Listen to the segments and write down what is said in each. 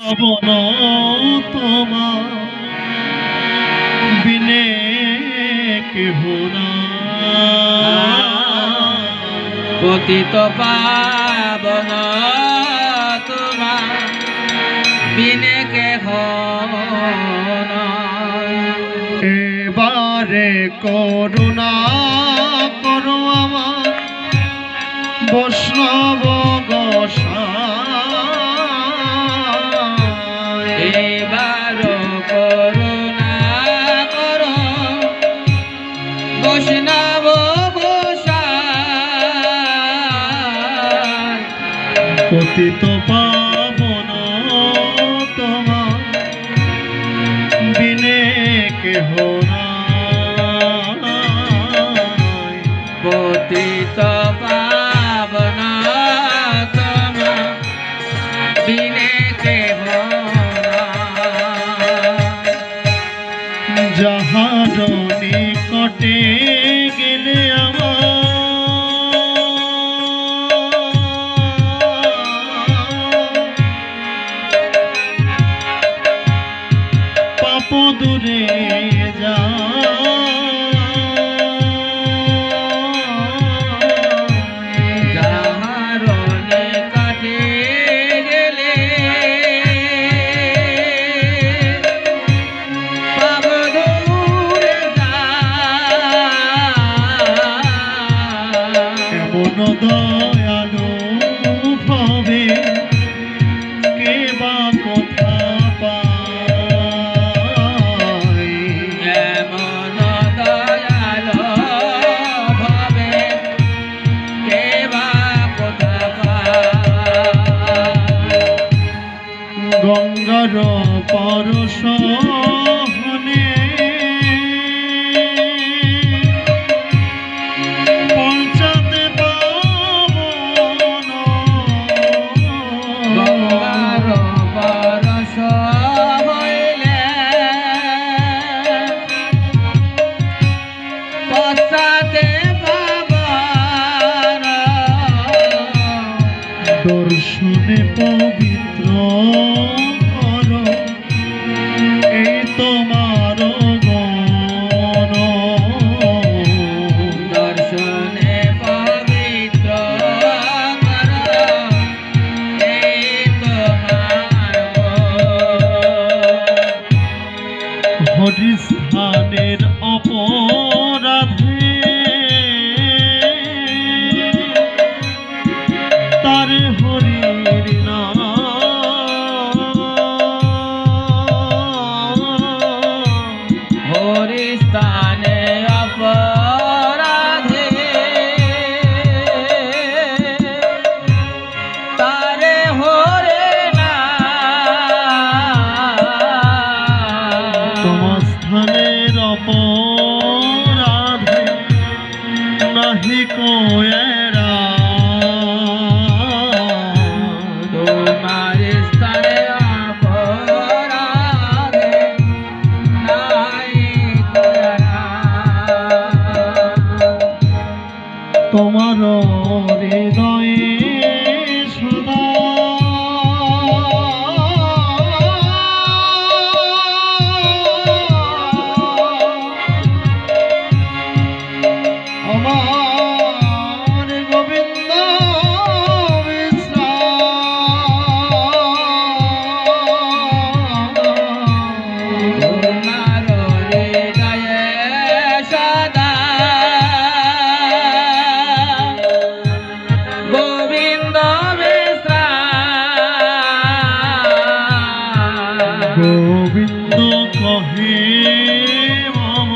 পাবন তোমার বিনে কেহ নাই। পতিত পাবন তোমার বিনে কেহ নাই। এবারে করুণা করো আমার বৈষ্ণব গোসাই। এবার করুণা করো বৈষ্ণব গোসাই। পতিত পাবন তোমার বিনে কেহ নাই। পতিত পাবন তোমার বিনে কেহ নাই। যাহার নিকটে গেলে আমার পাপ দূরে যায়। যাহার নিকটে গেলে পাপ দূরে যায়। এমন দয়ালু ভবে কে বা কথা পায়। এমন দয়াল ভাবে কে বা কোথা পায়। গঙ্গার পরশ হনে পৌঁছাতে পাবন। গঙ্গার পরশ হইলে পশ্চাতে পাবন। দর্শনে পবিত্র কর এই তোমার গণ। দর্শনে পবিত্র কর এই তোমার হরিস্থানের অপরাধে তার হরির নাম হরিস্থানে অপরাধে তারে হরে না। তোমার স্থানের অপরাধে নাহি কোয়েরা। তোমার স্থানে অপরাধে নাই করা। তোমার হৃদয়ে সদা আমার গোবিন্দ বিশ্রাম। তোমার হৃদয়ে সদা গোবিন্দ বিশ্রাম। গোবিন্দ কহে মম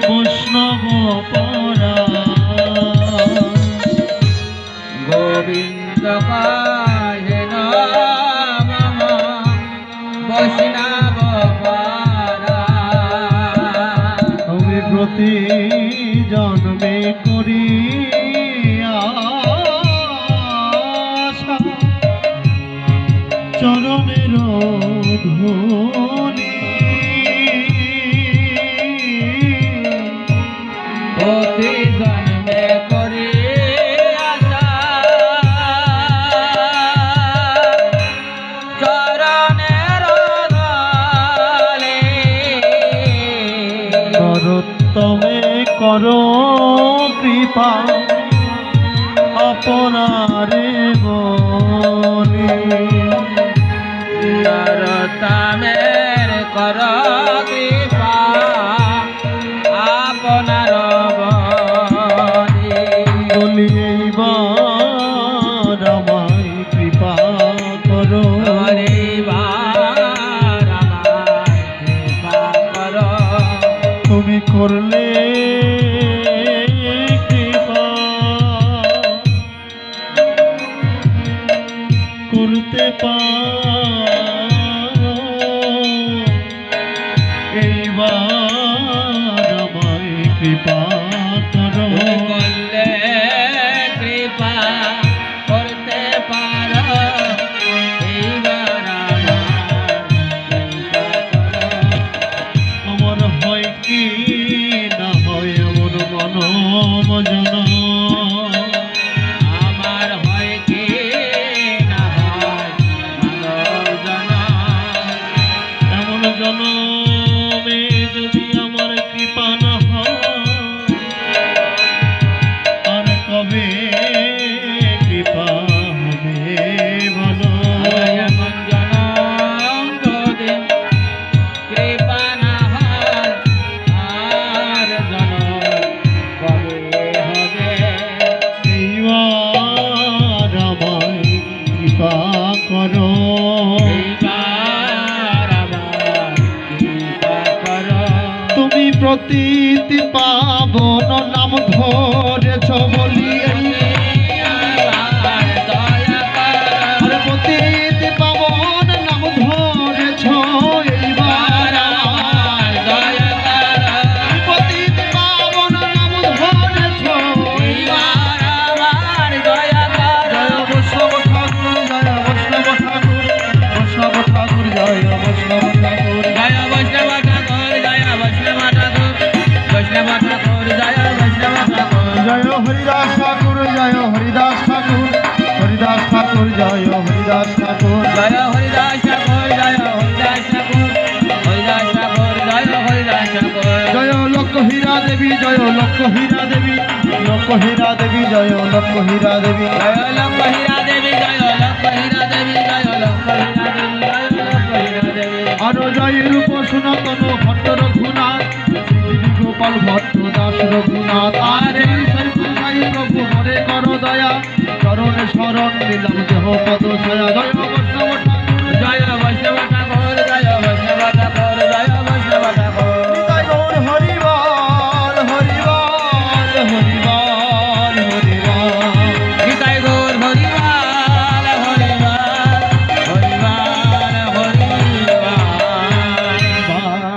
বৈষ্ণব পরা। গোবিন্দ কাহে নমঃ বৈষ্ণব পারা। আমি প্রতি জন্মে করি আশা চরণের ধ্বনি। প্রতি জন্মে করে আশা চরণের ধলে নরোত্তমে করো কৃপা আপনারে বলি নরোত্তমের কর কৃপা আপনার বলি বলি এইবার আমায় কৃপা করো হরিবার আমায় কৃপা কর তুমি করলে কৃপা করতে পারো এইবার আমায় কৃপা করো তুমি করলে কৃপা করতে পারো এইবার আমার কৃপা করো আমার হয় কি না হয় এমন মনোবজন আমার হয় কি না হয় মানব জনম এমন জনমে যদি আমার কৃপা না হয় আর কবে কৃপা হবে বলো এমন জনম যদি কৃপা না হয় আর জনম কবে হবে এইবার আমায় কৃপা করো এইবার আমার কৃপা করো তুমি প্রতীতি পাবন নাম ধরেছ বলি আমার দয়া করো আরে প্রতীতি পাবন নাম ধরেছ এইবার আমার দয়া করো প্রতীতি পাবন নাম ধরেছ এইবার আমার দয়া করো জয় বৈষ্ণব ঠাকুর জয় বৈষ্ণব ঠাকুর বৈষ্ণব ঠাকুর জয় বৈষ্ণব ঠাকুর জয় বৈষ্ণব ঠাকুর জয় বৈষ্ণব ঠাকুর বৈষ্ণব ঠাকুর জয় বৈষ্ণব ঠাকুর জয় হরিদাস ঠাকুর জয় হরিদাস ঠাকুর হরিদাস ঠাকুর জয় হরিদাস ঠাকুর জয় হরিদাস ঠাকুর জয় হরিদাস ঠাকুর হরিদাস ঠাকুর জয় হরিদাস ঠাকুর জয় লক্ষ্মীরা দেবী জয় লক্ষ্মীরা দেবী লক্ষ্মীরা দেবী জয় লক্ষ্মীরা দেবী জয় লক্ষ্মীরা দেবী